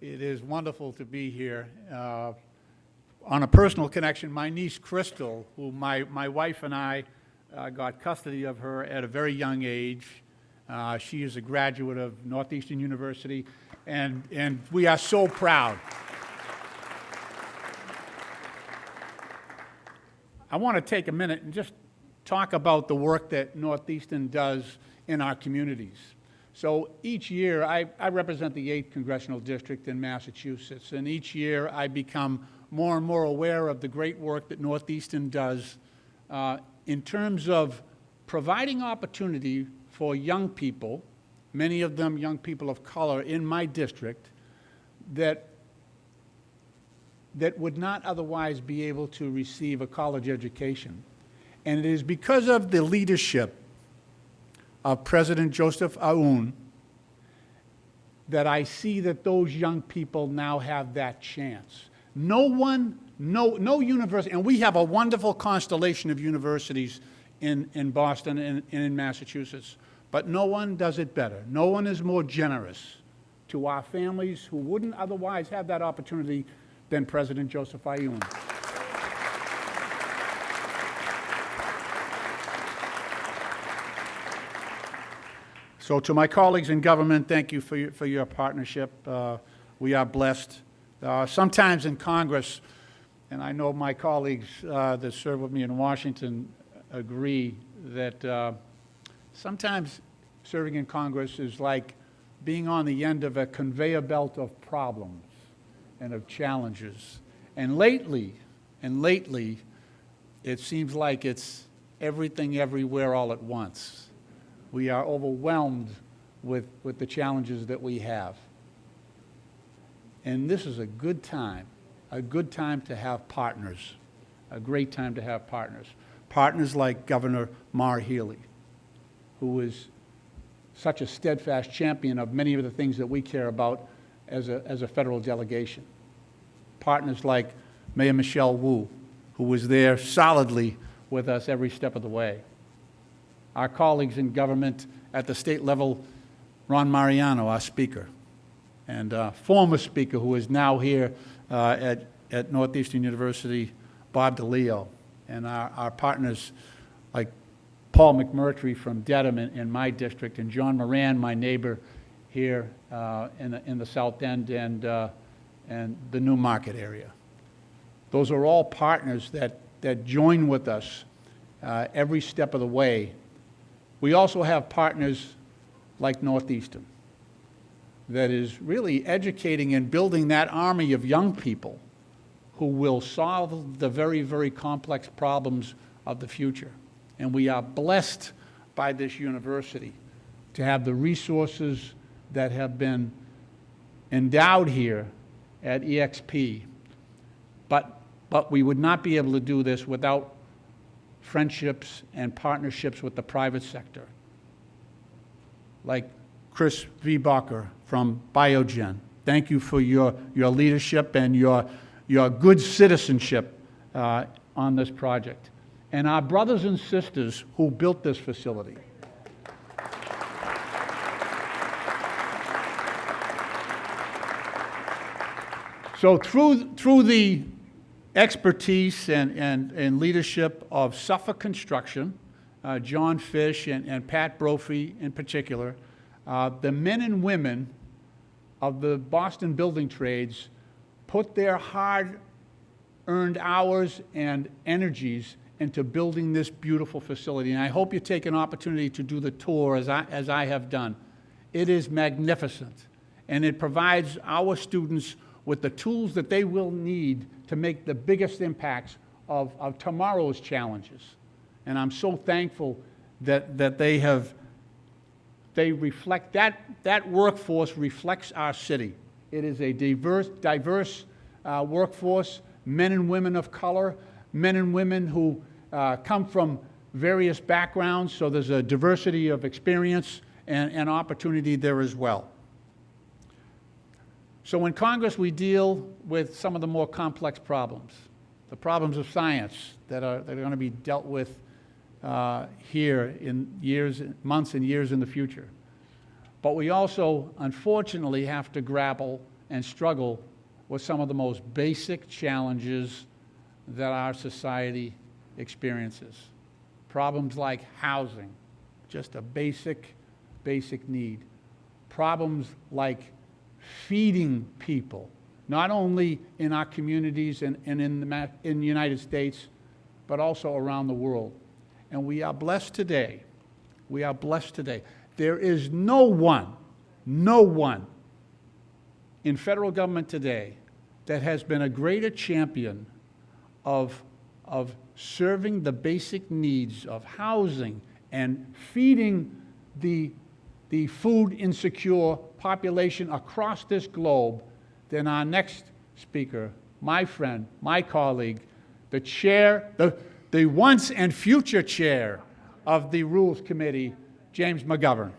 It is wonderful to be here. On a personal connection, my niece Crystal, who my wife and I got custody of her at a very young age. She is a graduate of Northeastern University, and we are so proud. I want to take a minute and just talk about the work that Northeastern does in our communities. So each year, I represent the 8th Congressional District in Massachusetts, and each year I become more and more aware of the great work that Northeastern does in terms of providing opportunity for young people, many of them young people of color in my district, that would not otherwise be able to receive a college education. And it is because of the leadership of President Joseph Aoun that I see that those young people now have that chance. No university, and we have a wonderful constellation of universities in Boston and in Massachusetts, but no one does it better. No one is more generous to our families who wouldn't otherwise have that opportunity than President Joseph Aoun. So to my colleagues in government, thank you for your partnership. We are blessed. Sometimes in Congress, and I know my colleagues that serve with me in Washington agree that sometimes serving in Congress is like being on the end of a conveyor belt of problems and of challenges. And lately, it seems like it's everything everywhere all at once. We are overwhelmed with the challenges that we have. And this is a good time to have partners, a great time to have partners. Partners like Governor Maura Healey, who is such a steadfast champion of many of the things that we care about as a federal delegation. Partners like Mayor Michelle Wu, who was there solidly with us every step of the way. Our colleagues in government at the state level, Ron Mariano, our speaker, and former speaker who is now here at Northeastern University, Bob DeLeo, and our partners like Paul McMurtry from Dedham in my district, and John Moran, my neighbor here in the South End and the New Market area. Those are all partners that join with us every step of the way. We also have partners like Northeastern that is really educating and building that army of young people who will solve the very, very complex problems of the future. And we are blessed by this university to have the resources that have been endowed here at EXP. But we would not be able to do this without friendships and partnerships with the private sector, like Chris V. Bacher from Biogen. Thank you for your leadership and your good citizenship on this project. And our brothers and sisters who built this facility. So through the expertise and leadership of Suffolk Construction, John Fish and Pat Brophy in particular, the men and women of the Boston building trades put their hard-earned hours and energies into building this beautiful facility. And I hope you take an opportunity to do the tour as I have done. It is magnificent, and it provides our students with the tools that they will need to make the biggest impacts of tomorrow's challenges. And I'm so thankful that they reflect, that workforce reflects our city. It is a diverse workforce, men and women of color, men and women who come from various backgrounds, so there's a diversity of experience and opportunity there as well. So in Congress, we deal with some of the more complex problems, the problems of science that are going to be dealt with here in months and years in the future. But we also, unfortunately, have to grapple and struggle with some of the most basic challenges that our society experiences. Problems like housing, just a basic need. Problems like feeding people, not only in our communities and in the United States, but also around the world. And we are blessed today. We are blessed today. There is no one in federal government today that has been a greater champion of serving the basic needs of housing and feeding the food insecure population across this globe than our next speaker, my friend, my colleague, the chair, the once and future chair of the Rules Committee, James McGovern.